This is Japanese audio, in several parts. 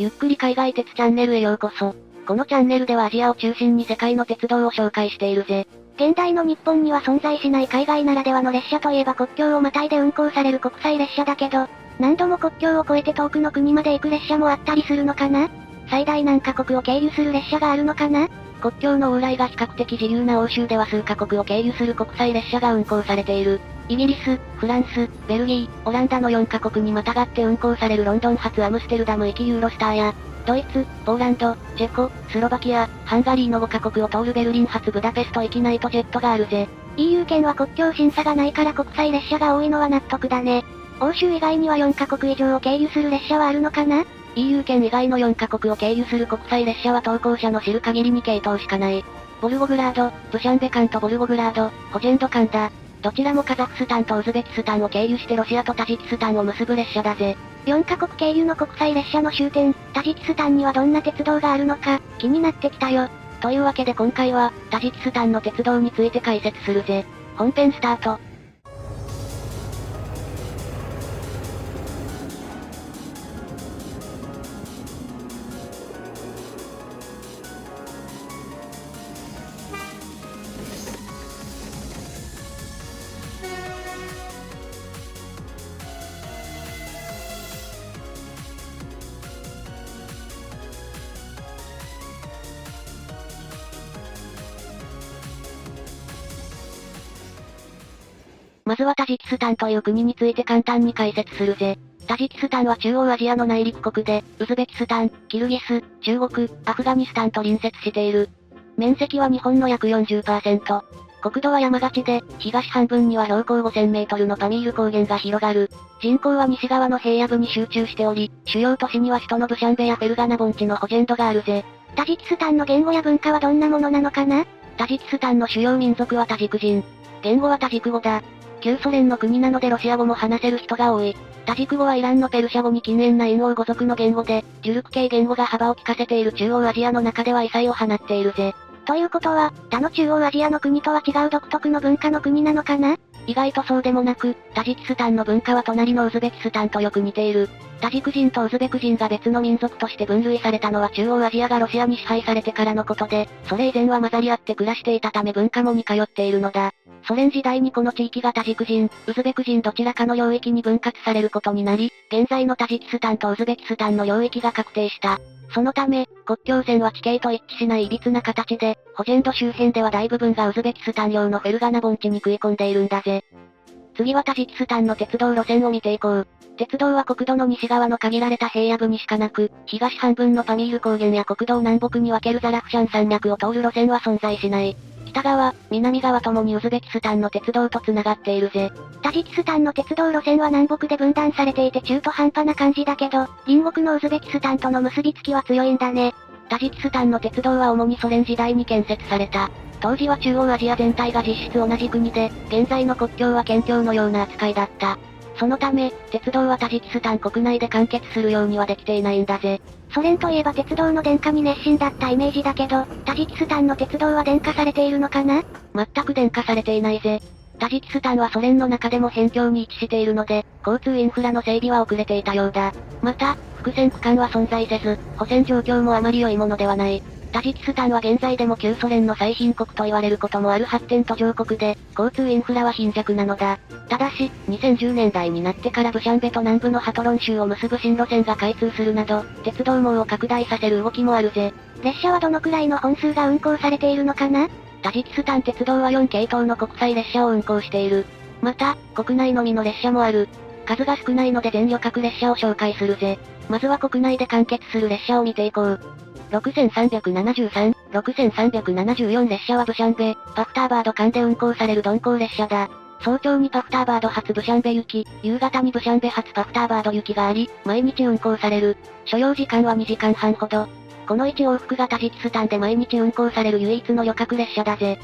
ゆっくり海外鉄チャンネルへようこそ。このチャンネルではアジアを中心に世界の鉄道を紹介しているぜ。現代の日本には存在しない海外ならではの列車といえば国境をまたいで運行される国際列車だけど、何度も国境を越えて遠くの国まで行く列車もあったりするのかな？最大何カ国を経由する列車があるのかな？国境の往来が比較的自由な欧州では数カ国を経由する国際列車が運行されている。イギリス、フランス、ベルギー、オランダの4カ国にまたがって運行されるロンドン発アムステルダム行きユーロスターや、ドイツ、ポーランド、チェコ、スロバキア、ハンガリーの5カ国を通るベルリン発ブダペスト行きナイトジェットがあるぜ。EU 圏は国境審査がないから国際列車が多いのは納得だね。欧州以外には4カ国以上を経由する列車はあるのかな？ EU 圏以外の4カ国を経由する国際列車は投稿者の知る限り2系統しかない。ボルゴグラード、ブシャンベ間とボルゴグラード、ホジェンド間だ。どちらもカザフスタンとウズベキスタンを経由してロシアとタジキスタンを結ぶ列車だぜ。4カ国経由の国際列車の終点、タジキスタンにはどんな鉄道があるのか、気になってきたよ。というわけで今回は、タジキスタンの鉄道について解説するぜ。本編スタート。まずはタジキスタンという国について簡単に解説するぜ。タジキスタンは中央アジアの内陸国で、ウズベキスタン、キルギス、中国、アフガニスタンと隣接している。面積は日本の約 40%。国土は山がちで、東半分には標高5000メートルのパミール高原が広がる。人口は西側の平野部に集中しており、主要都市には首都のブシャンベやフェルガナ盆地のホジェンドがあるぜ。タジキスタンの言語や文化はどんなものなのかな？タジキスタンの主要民族はタジク人。言語はタジク語だ。旧ソ連の国なのでロシア語も話せる人が多い。タジク語はイランのペルシャ語に近縁なインオウ語族の言語で、ジュルク系言語が幅を利かせている中央アジアの中では異彩を放っているぜ。ということは、他の中央アジアの国とは違う独特の文化の国なのかな？意外とそうでもなく、タジキスタンの文化は隣のウズベキスタンとよく似ている。タジク人とウズベク人が別の民族として分類されたのは中央アジアがロシアに支配されてからのことで、それ以前は混ざり合って暮らしていたため文化も似通っているのだ。ソ連時代にこの地域がタジク人、ウズベク人どちらかの領域に分割されることになり、現在のタジキスタンとウズベキスタンの領域が確定した。そのため、国境線は地形と一致しない歪な形で、ホジェンド周辺では大部分がウズベキスタン領のフェルガナ盆地に食い込んでいるんだぜ。次はタジキスタンの鉄道路線を見ていこう。鉄道は国土の西側の限られた平野部にしかなく、東半分のパミール高原や国道南北に分けるザラフシャン山脈を通る路線は存在しない。北側、南側ともにウズベキスタンの鉄道と繋がっているぜ。タジキスタンの鉄道路線は南北で分断されていて中途半端な感じだけど、隣国のウズベキスタンとの結びつきは強いんだね。タジキスタンの鉄道は主にソ連時代に建設された。当時は中央アジア全体が実質同じ国で、現在の国境は県境のような扱いだった。そのため、鉄道はタジキスタン国内で完結するようにはできていないんだぜ。ソ連といえば鉄道の電化に熱心だったイメージだけど、タジキスタンの鉄道は電化されているのかな？全く電化されていないぜ。タジキスタンはソ連の中でも辺境に位置しているので、交通インフラの整備は遅れていたようだ。また、複線区間は存在せず、保線状況もあまり良いものではない。タジキスタンは現在でも旧ソ連の最貧国と言われることもある発展途上国で、交通インフラは貧弱なのだ。ただし、2010年代になってからブシャンベと南部のハトロン州を結ぶ新路線が開通するなど、鉄道網を拡大させる動きもあるぜ。列車はどのくらいの本数が運行されているのかな？タジキスタン鉄道は4系統の国際列車を運行している。また、国内のみの列車もある。数が少ないので全旅客列車を紹介するぜ。まずは国内で完結する列車を見ていこう。6373、6374列車はブシャンベ、パフターバード間で運行される鈍行列車だ。早朝にパフターバード発ブシャンベ行き、夕方にブシャンベ発パフターバード行きがあり、毎日運行される。所要時間は2時間半ほど。この1往復がタジキスタンで毎日運行される唯一の旅客列車だぜ。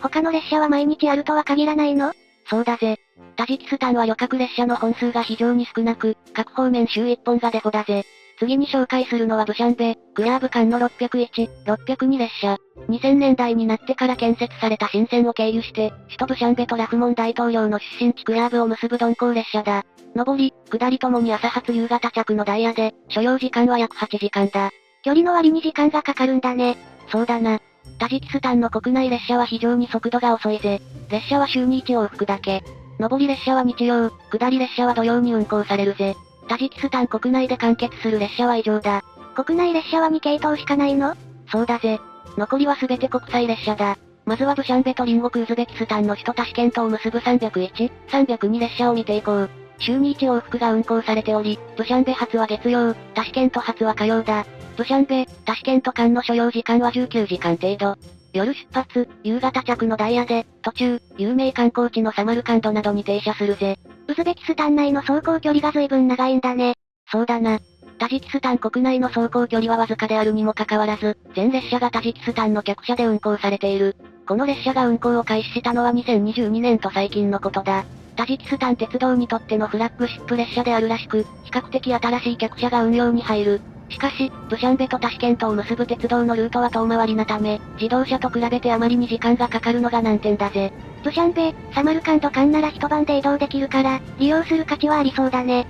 他の列車は毎日あるとは限らないの？そうだぜ。タジキスタンは旅客列車の本数が非常に少なく、各方面週1本がデフォだぜ。次に紹介するのはブシャンベ、クリャーブ間の601、602列車。2000年代になってから建設された新線を経由して、首都ブシャンベとラフモン大統領の出身地クリャーブを結ぶ鈍行列車だ。上り、下りともに朝発夕方着のダイヤで、所要時間は約8時間だ。距離の割に時間がかかるんだね。そうだな。タジキスタンの国内列車は非常に速度が遅いぜ。列車は週に1往復だけ。上り列車は日曜、下り列車は土曜に運行されるぜ。タジキスタン国内で完結する列車は以上だ。国内列車は2系統しかないの？そうだぜ。残りは全て国際列車だ。まずはブシャンベと隣国ウズベキスタンの首都タシケントを結ぶ301、302列車を見ていこう。週に1往復が運行されており、ブシャンベ発は月曜、タシケント発は火曜だ。ブシャンベ、タシケント間の所要時間は19時間程度。夜出発、夕方着のダイヤで、途中、有名観光地のサマルカンドなどに停車するぜ。ウズベキスタン内の走行距離が随分長いんだね。そうだな。タジキスタン国内の走行距離はわずかであるにもかかわらず、全列車がタジキスタンの客車で運行されている。この列車が運行を開始したのは2022年と最近のことだ。タジキスタン鉄道にとってのフラッグシップ列車であるらしく、比較的新しい客車が運用に入る。しかし、ブシャンベとタシケントを結ぶ鉄道のルートは遠回りなため、自動車と比べてあまりに時間がかかるのが難点だぜ。ブシャンベ、サマルカンド間なら一晩で移動できるから、利用する価値はありそうだね。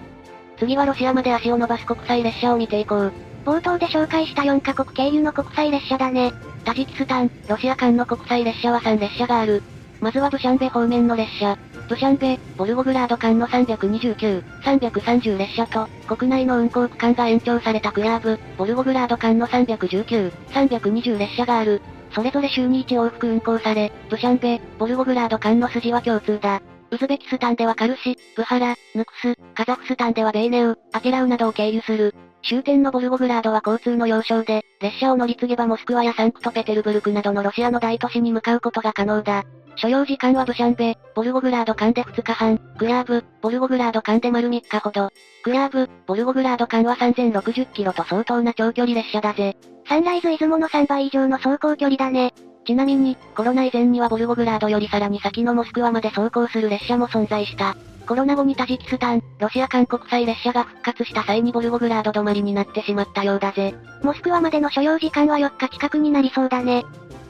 次はロシアまで足を伸ばす国際列車を見ていこう。冒頭で紹介した4カ国経由の国際列車だね。タジキスタン、ロシア間の国際列車は3列車がある。まずはブシャンベ方面の列車。ブシャンベ、ボルゴグラード間の329、330列車と、国内の運行区間が延長されたクリャーブ、ボルゴグラード間の319、320列車がある。それぞれ週に1往復運行され、ブシャンベ、ボルゴグラード間の筋は共通だ。ウズベキスタンではカルシ、ブハラ、ヌクス、カザフスタンではベイネウ、アティラウなどを経由する。終点のボルゴグラードは交通の要衝で、列車を乗り継げばモスクワやサンクトペテルブルクなどのロシアの大都市に向かうことが可能だ。所要時間はブシャンベ、ボルゴグラード間で2日半、クリャーブ、ボルゴグラード間で丸3日ほど。クリャーブ、ボルゴグラード間は3060キロと相当な長距離列車だぜ。サンライズ出雲の3倍以上の走行距離だね。ちなみに、コロナ以前にはボルゴグラードよりさらに先のモスクワまで走行する列車も存在した。コロナ後にタジキスタン、ロシア間国際列車が復活した際にボルゴグラード止まりになってしまったようだぜ。モスクワまでの所要時間は4日近くになりそうだね。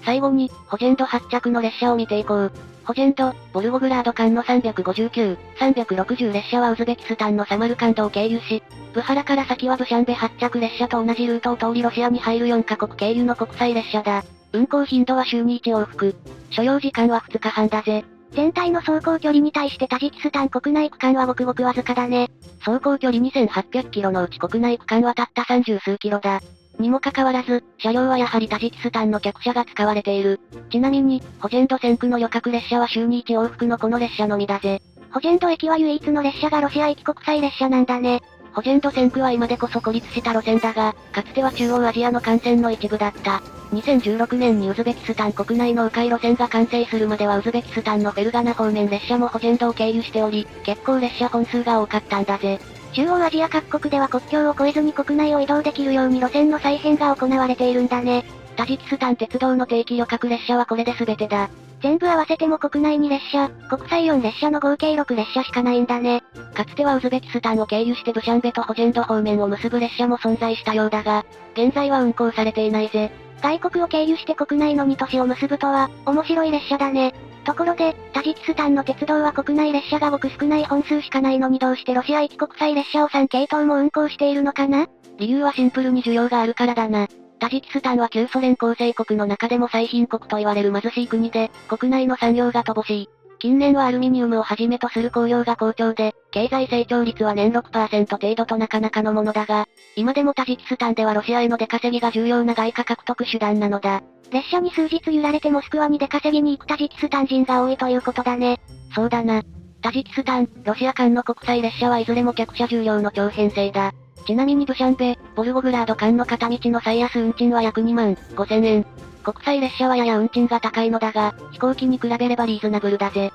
最後に、ホジェンド発着の列車を見ていこう。ホジェンド、ボルゴグラード間の359、360列車はウズベキスタンのサマルカンドを経由し、ブハラから先はブシャンベ発着列車と同じルートを通りロシアに入る4カ国経由の国際列車だ。運行頻度は週に1往復。所要時間は2日半だぜ。全体の走行距離に対してタジキスタン国内区間はごくごくわずかだね。走行距離2800キロのうち国内区間はたった30数キロだ。にもかかわらず、車両はやはりタジキスタンの客車が使われている。ちなみに、ホジェンド線区の旅客列車は週に1往復のこの列車のみだぜ。ホジェンド駅は唯一の列車がロシア行き国際列車なんだね。ホジェンド線区は今でこそ孤立した路線だが、かつては中央アジアの幹線の一部だった。2016年にウズベキスタン国内の迂回路線が完成するまではウズベキスタンのフェルガナ方面列車もホジェンドを経由しており、結構列車本数が多かったんだぜ。中央アジア各国では国境を越えずに国内を移動できるように路線の再編が行われているんだね。タジキスタン鉄道の定期旅客列車はこれで全てだ。全部合わせても国内2列車、国際4列車の合計6列車しかないんだね。かつてはウズベキスタンを経由してブシャンベとホジェンド方面を結ぶ列車も存在したようだが、現在は運行されていないぜ。外国を経由して国内の2都市を結ぶとは、面白い列車だね。ところで、タジキスタンの鉄道は国内列車がごく少ない本数しかないのにどうしてロシア行き国際列車を3系統も運行しているのかな？理由はシンプルに需要があるからだな。タジキスタンは旧ソ連構成国の中でも最貧国と言われる貧しい国で、国内の産業が乏しい。近年はアルミニウムをはじめとする工業が好調で、経済成長率は年 6% 程度となかなかのものだが、今でもタジキスタンではロシアへの出稼ぎが重要な外貨獲得手段なのだ。列車に数日揺られてモスクワに出稼ぎに行くタジキスタン人が多いということだね。そうだな。タジキスタン、ロシア間の国際列車はいずれも客車重量の長編成だ。ちなみにブシャンベ、ボルゴグラード間の片道の最安運賃は約2万5000円。国際列車はやや運賃が高いのだが、飛行機に比べればリーズナブルだぜ。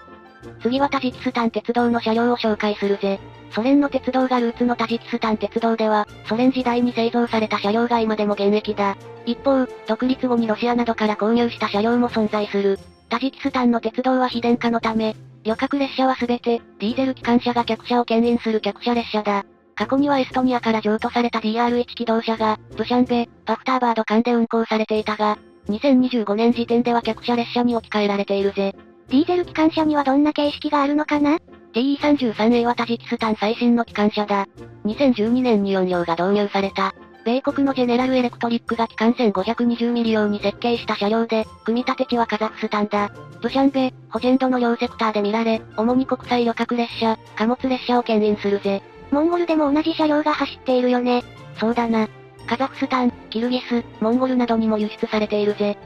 次はタジキスタン鉄道の車両を紹介するぜ。ソ連の鉄道がルーツのタジキスタン鉄道では、ソ連時代に製造された車両が今でも現役だ。一方、独立後にロシアなどから購入した車両も存在する。タジキスタンの鉄道は非電化のため、旅客列車はすべて、ディーゼル機関車が客車を牽引する客車列車だ。過去にはエストニアから譲渡された DR1 機動車が、ブシャンベ、バフターバード間で運行されていたが、2025年時点では客車列車に置き換えられているぜ。ディーゼル機関車にはどんな形式があるのかな？ TE33A はタジキスタン最新の機関車だ。2012年に4両が導入された。米国のジェネラルエレクトリックが機関線520ミリ用に設計した車両で、組み立て地はカザフスタンだ。ブシャンベ、ホジェンドの両セクターで見られ、主に国際旅客列車、貨物列車を牽引するぜ。モンゴルでも同じ車両が走っているよね。そうだな。カザフスタン、キルギス、モンゴルなどにも輸出されているぜ。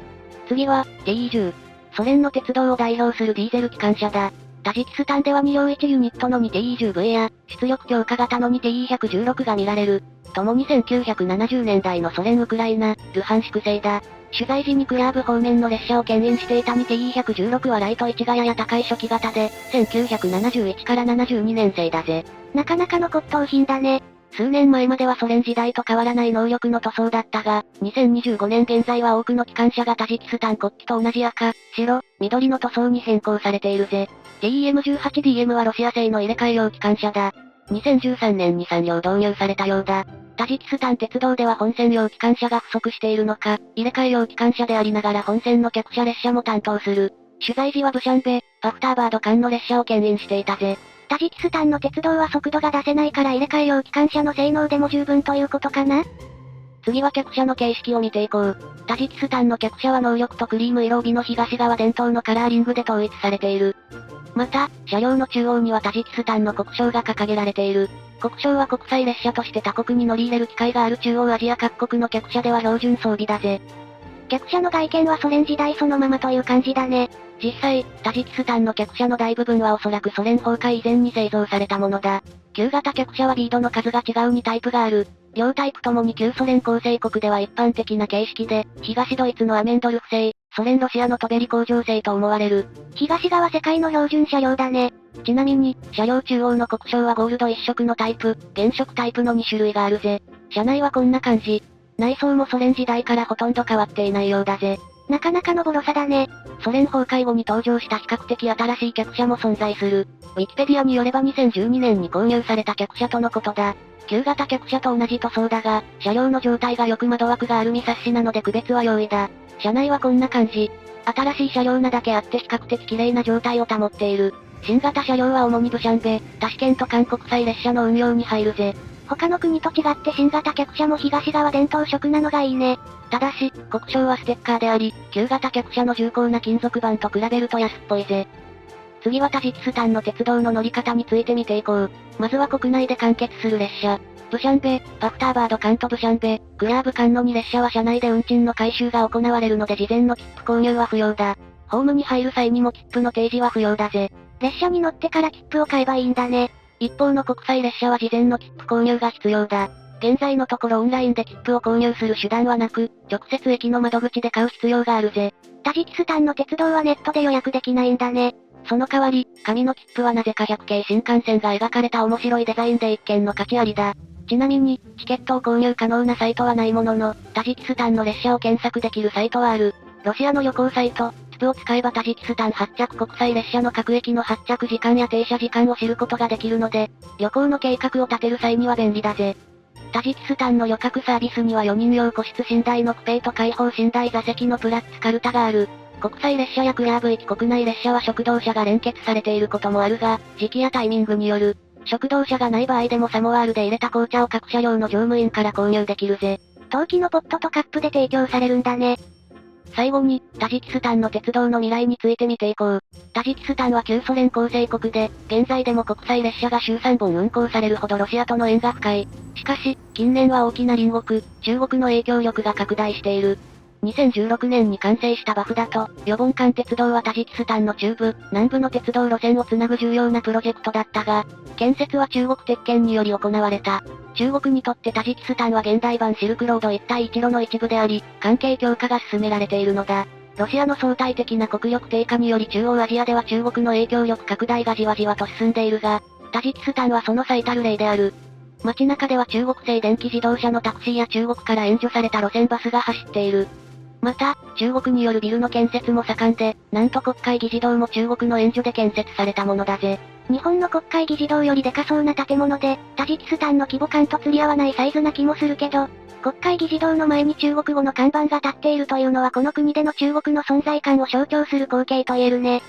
次は、TE10。ソ連の鉄道を代表するディーゼル機関車だ。タジキスタンでは2両1ユニットの 2TE10V や、出力強化型の 2TE116 が見られる。ともに1970年代のソ連ウクライナ、ルハンシク製だ。取材時にクラーブ方面の列車を牽引していた 2TE116 はライト位置がやや高い初期型で、1971から72年製だぜ。なかなかの骨董品だね。数年前まではソ連時代と変わらない能力の塗装だったが、2025年現在は多くの機関車がタジキスタン国旗と同じ赤、白、緑の塗装に変更されているぜ。TEM18DM はロシア製の入れ替え用機関車だ。2013年に3両導入されたようだ。タジキスタン鉄道では本線用機関車が不足しているのか、入れ替え用機関車でありながら本線の客車列車も担当する。取材時はブシャンベ、バフターバード間の列車を牽引していたぜ。タジキスタンの鉄道は速度が出せないから入れ替え用機関車の性能でも十分ということかな？次は客車の形式を見ていこう。タジキスタンの客車は能力とクリーム色帯の東側伝統のカラーリングで統一されている。また、車両の中央にはタジキスタンの国章が掲げられている。国章は国際列車として他国に乗り入れる機会がある中央アジア各国の客車では標準装備だぜ。客車の外見はソ連時代そのままという感じだね。実際、タジキスタンの客車の大部分はおそらくソ連崩壊以前に製造されたものだ。旧型客車はビードの数が違う2タイプがある。両タイプともに旧ソ連構成国では一般的な形式で、東ドイツのアメンドルフ製、ソ連ロシアのトベリ工場製と思われる。東側世界の標準車両だね。ちなみに、車両中央の国章はゴールド一色のタイプ、原色タイプの2種類があるぜ。車内はこんな感じ。内装もソ連時代からほとんど変わっていないようだぜ。なかなかのボロさだね。ソ連崩壊後に登場した比較的新しい客車も存在する。ウィキペディアによれば2012年に購入された客車とのことだ。旧型客車と同じ塗装だが、車両の状態が良く窓枠がアルミサッシなので区別は容易だ。車内はこんな感じ。新しい車両なだけあって比較的綺麗な状態を保っている。新型車両は主にブシャンベ、タシケント間国際列車の運用に入るぜ。他の国と違って新型客車も東側伝統色なのがいいね。ただし、国章はステッカーであり、旧型客車の重厚な金属板と比べると安っぽいぜ。次はタジキスタンの鉄道の乗り方について見ていこう。まずは国内で完結する列車。ブシャンベ、バフターバード間とブシャンベ、クラーブ間の2列車は車内で運賃の回収が行われるので事前の切符購入は不要だ。ホームに入る際にも切符の提示は不要だぜ。列車に乗ってから切符を買えばいいんだね。一方の国際列車は事前の切符購入が必要だ。現在のところオンラインで切符を購入する手段はなく、直接駅の窓口で買う必要があるぜ。タジキスタンの鉄道はネットで予約できないんだね。その代わり、紙の切符はなぜか100系新幹線が描かれた面白いデザインで一見の価値ありだ。ちなみに、チケットを購入可能なサイトはないものの、タジキスタンの列車を検索できるサイトはある。ロシアの旅行サイト、ツプを使えばタジキスタン発着国際列車の各駅の発着時間や停車時間を知ることができるので、旅行の計画を立てる際には便利だぜ。タジキスタンの旅客サービスには4人用個室寝台のクペイと開放寝台座席のプラッツカルタがある。国際列車やクラーブ駅国内列車は食堂車が連結されていることもあるが、時期やタイミングによる。食堂車がない場合でもサモワールで入れた紅茶を各車両の乗務員から購入できるぜ。陶器のポットとカップで提供されるんだね。最後に、タジキスタンの鉄道の未来について見ていこう。タジキスタンは旧ソ連構成国で、現在でも国際列車が週3本運行されるほどロシアとの縁が深い。しかし、近年は大きな隣国、中国の影響力が拡大している。2016年に完成したバフダと、ヨボン間鉄道はタジキスタンの中部、南部の鉄道路線をつなぐ重要なプロジェクトだったが、建設は中国鉄拳により行われた。中国にとってタジキスタンは現代版シルクロード一帯一路の一部であり、関係強化が進められているのだ。ロシアの相対的な国力低下により中央アジアでは中国の影響力拡大がじわじわと進んでいるが、タジキスタンはその最たる例である。街中では中国製電気自動車のタクシーや中国から援助された路線バスが走っている。また、中国によるビルの建設も盛んで、なんと国会議事堂も中国の援助で建設されたものだぜ。日本の国会議事堂よりでかそうな建物で、タジキスタンの規模感と釣り合わないサイズな気もするけど、国会議事堂の前に中国語の看板が立っているというのはこの国での中国の存在感を象徴する光景と言えるね。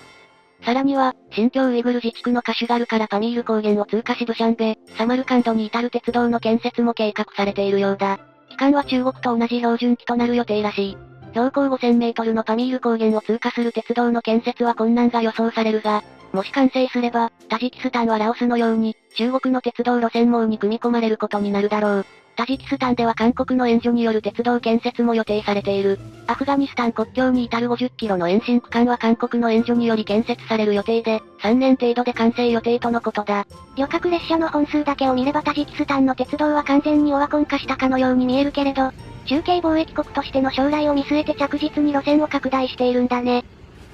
さらには、新疆ウイグル自治区のカシュガルからパミール高原を通過しブシャンベ、サマルカンドに至る鉄道の建設も計画されているようだ。期間は中国と同じ標準期となる予定らしい。標高5000メートルのパミール高原を通過する鉄道の建設は困難が予想されるが、もし完成すれば、タジキスタンはラオスのように、中国の鉄道路線網に組み込まれることになるだろう。タジキスタンでは韓国の援助による鉄道建設も予定されている。アフガニスタン国境に至る50キロの延伸区間は韓国の援助により建設される予定で、3年程度で完成予定とのことだ。旅客列車の本数だけを見ればタジキスタンの鉄道は完全にオワコン化したかのように見えるけれど、中継貿易国としての将来を見据えて着実に路線を拡大しているんだね。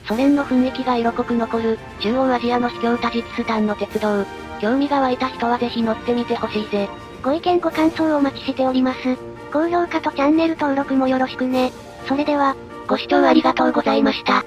ソ連の雰囲気が色濃く残る、中央アジアの秘境タジキスタンの鉄道。興味が湧いた人はぜひ乗ってみてほしいぜ。ご意見ご感想をお待ちしております。高評価とチャンネル登録もよろしくね。それでは、ご視聴ありがとうございました。